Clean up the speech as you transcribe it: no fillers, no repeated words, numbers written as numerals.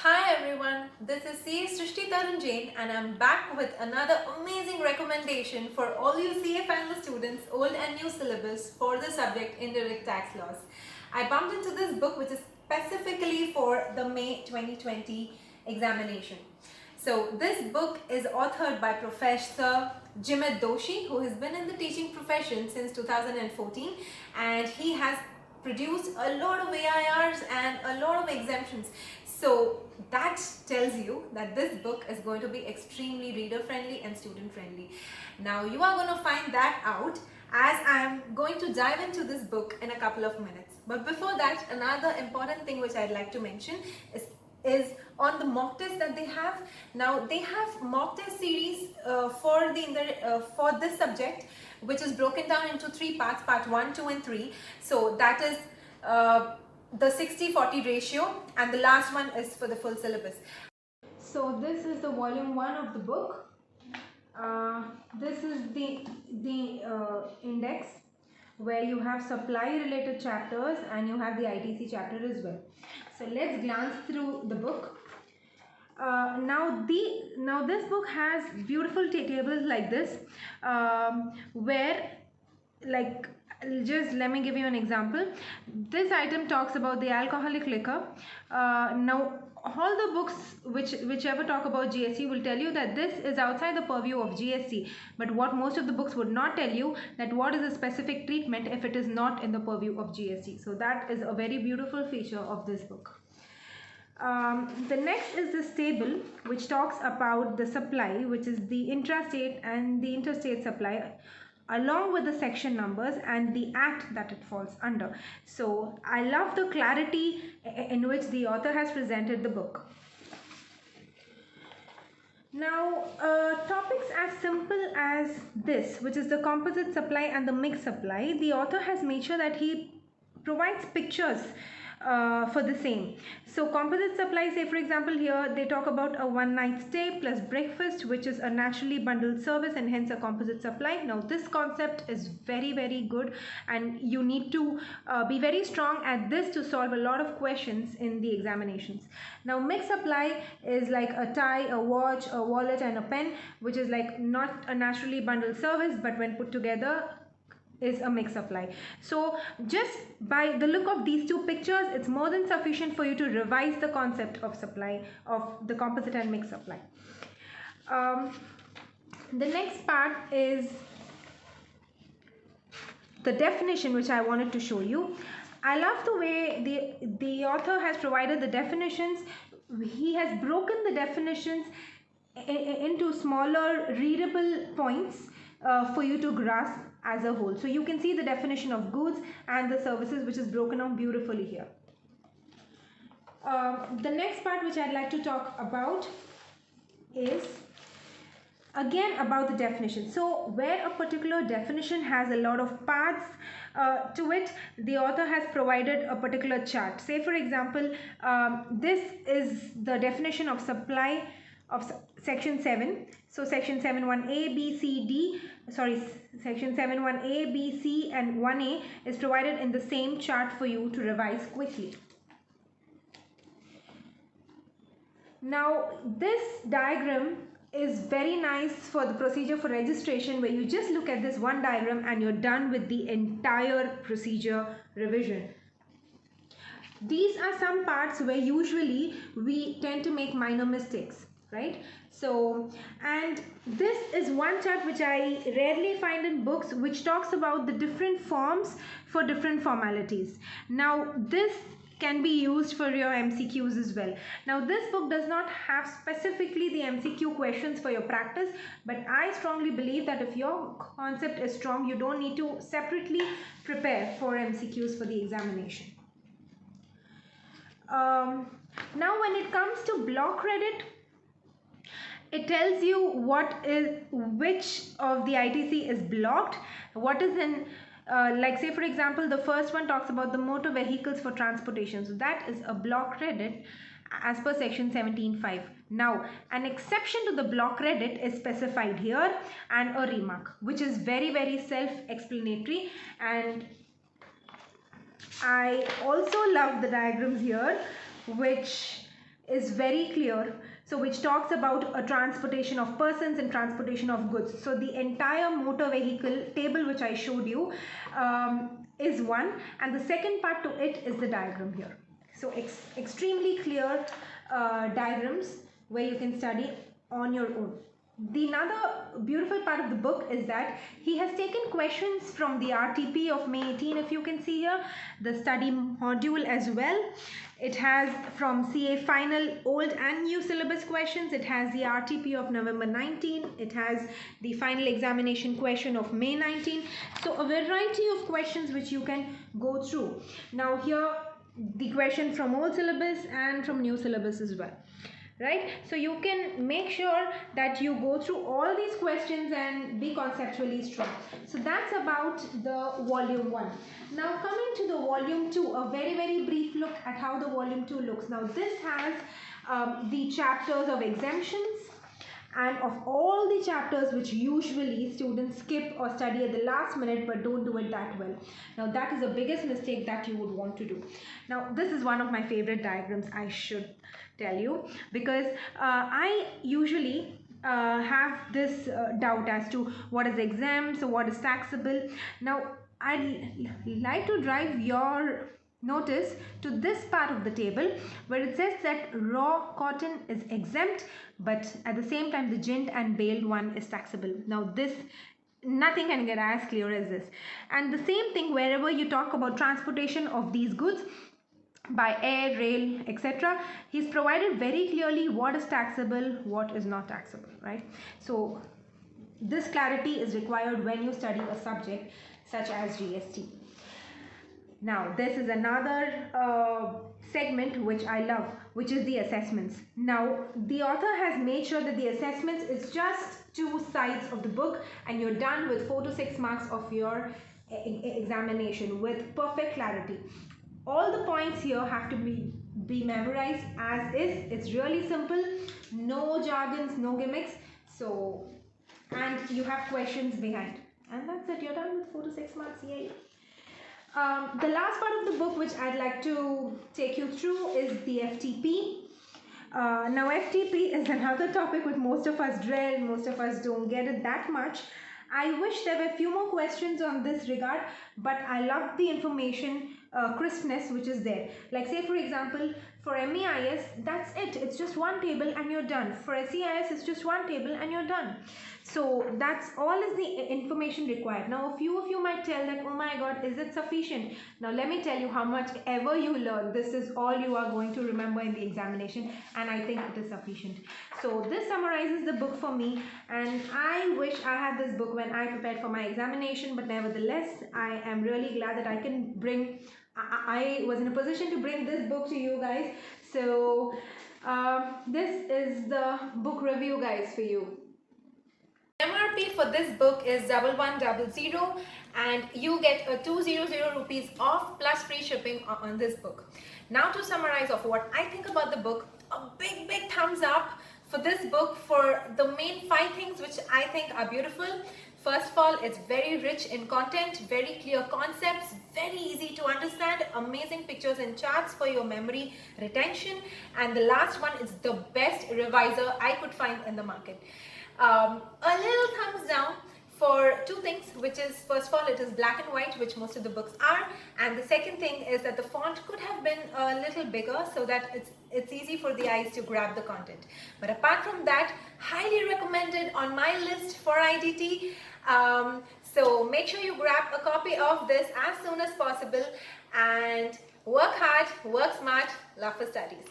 Hi everyone, this is CA Jain and I'm back with another amazing recommendation for all you CA final students, old and new syllabus for the subject Indirect Tax Laws. I bumped into this book which is specifically for the May 2020 examination. So this book is authored by Professor Jimit Doshi, who has been in the teaching profession since 2014, and he has produced a lot of AIRs and a lot of exemptions. So that tells you that this book is going to be extremely reader friendly and student friendly. Now you are going to find that out as I am going to dive into this book in a couple of minutes. But before that, another important thing which I'd like to mention is on the mock test that they have. Now they have mock test series for this subject, which is broken down into three parts, part 1, 2 and 3. So that is the 60-40 ratio, and the last one is for the full syllabus. So this is the volume 1 of the book. This is the index where you have supply related chapters and you have the ITC chapter as well. So let's glance through the book. Now this book has beautiful tables like this, where, like, just let me give you an example. This item talks about the alcoholic liquor. Now all the books whichever talk about GST will tell you that this is outside the purview of GST, but what most of the books would not tell you, that what is the specific treatment if it is not in the purview of GST. So that is a very beautiful feature of this book. The next is this table which talks about the supply, which is the intrastate and the interstate supply, along with the section numbers and the act that it falls under. So I love the clarity in which the author has presented the book. Now, topics as simple as this, which is the composite supply and the mixed supply, the author has made sure that he provides pictures for the same. So composite supply, say for example here they talk about a one night stay plus breakfast, which is a naturally bundled service and hence a composite supply. Now this concept is very good, and you need to be very strong at this to solve a lot of questions in the examinations. Now mixed supply is like a tie, a watch, a wallet and a pen, which is like not a naturally bundled service, but when put together is a mixed supply. So just by the look of these two pictures, it's more than sufficient for you to revise the concept of supply of the composite and mixed supply. The next part is the definition, which I wanted to show you. I love the way the author has provided the definitions. He has broken the definitions into smaller readable points for you to grasp as a whole. So you can see the definition of goods and the services, which is broken down beautifully here. The next part which I'd like to talk about is again about the definition. So where a particular definition has a lot of parts to it, the author has provided a particular chart. Say for example, this is the definition of supply of section 7. So section 7.1a, b, c, d, sorry, section 7.1a, b, c and 1a is provided in the same chart for you to revise quickly. Now this diagram is very nice for the procedure for registration, where you just look at this one diagram and you're done with the entire procedure revision. These are some parts where usually we tend to make minor mistakes, right? So, and this is one chart which I rarely find in books, which talks about the different forms for different formalities. Now this can be used for your MCQs as well. Now this book does not have specifically the MCQ questions for your practice, but I strongly believe that if your concept is strong, you don't need to separately prepare for MCQs for the examination. Now when it comes to block credit, it tells you which of the ITC is blocked, what is in like say for example, the first one talks about the motor vehicles for transportation. So that is a block credit as per section 17.5. Now an exception to the block credit is specified here, and a remark, which is very self-explanatory. And I also love the diagrams here, which is very clear, so which talks about a transportation of persons and transportation of goods. So the entire motor vehicle table which I showed you is one, and the second part to it is the diagram here. So extremely clear diagrams where you can study on your own. The another beautiful part of the book is that he has taken questions from the RTP of May 18, if you can see here, the study module as well. It has from CA Final old and new syllabus questions. It has the RTP of November 19. It has the final examination question of May 19. So a variety of questions which you can go through. Now here the question from old syllabus and from new syllabus as well. Right, so you can make sure that you go through all these questions and be conceptually strong. So that's about the volume 1. Now coming to the volume 2, a very brief look at how the volume 2 looks. Now this has the chapters of exemptions and of all the chapters which usually students skip or study at the last minute but don't do it that well. Now that is the biggest mistake that you would want to do. Now this is one of my favorite diagrams, I should tell you, because I usually have this doubt as to what is exempt, so what is taxable. Now I'd like to drive your notice to this part of the table where it says that raw cotton is exempt, but at the same time the ginned and baled one is taxable. Now this, nothing can get as clear as this. And the same thing wherever you talk about transportation of these goods by air, rail, etc., he's provided very clearly what is taxable, what is not taxable, right? So this clarity is required when you study a subject such as GST. Now this is another segment which I love, which is the assessments. Now the author has made sure that the assessments is just 2 sides of the book and you're done with 4 to 6 marks of your examination with perfect clarity. All the points here have to be memorized as is. It's really simple, no jargons, no gimmicks. So, and you have questions behind, and that's it. You're done with 4 to 6 marks. Yay. The last part of the book which I'd like to take you through is the FTP. Now FTP is another topic which most of us dread, most of us don't get it that much. I wish there were a few more questions on this regard, but I love the information crispness which is there. Like say for example, for MEIS, that's it. It's just one table and you're done. For SEIS, it's just one table and you're done. So that's all is the information required. Now a few of you might tell that, oh my god, is it sufficient? Now let me tell you, how much ever you learn, this is all you are going to remember in the examination, and I think it is sufficient. So this summarizes the book for me, and I wish I had this book when I prepared for my examination, but nevertheless I am really glad that I can bring, I was in a position to bring this book to you guys. So this is the book review, guys, for you. MRP for this book is 1100, and you get a 200 rupees off plus free shipping on this book. Now to summarize of what I think about the book, a big thumbs up for this book for the main 5 things which I think are beautiful. First of all, it's very rich in content, very clear concepts, very easy to understand, amazing pictures and charts for your memory retention, and the last one is the best revisor I could find in the market. A little thumbs down for 2 things, which is, first of all, it is black and white, which most of the books are, and the second thing is that the font could have been a little bigger so that it's easy for the eyes to grab the content. But apart from that, highly recommended on my list for IDT. So make sure you grab a copy of this as soon as possible, and work hard, work smart, love for studies.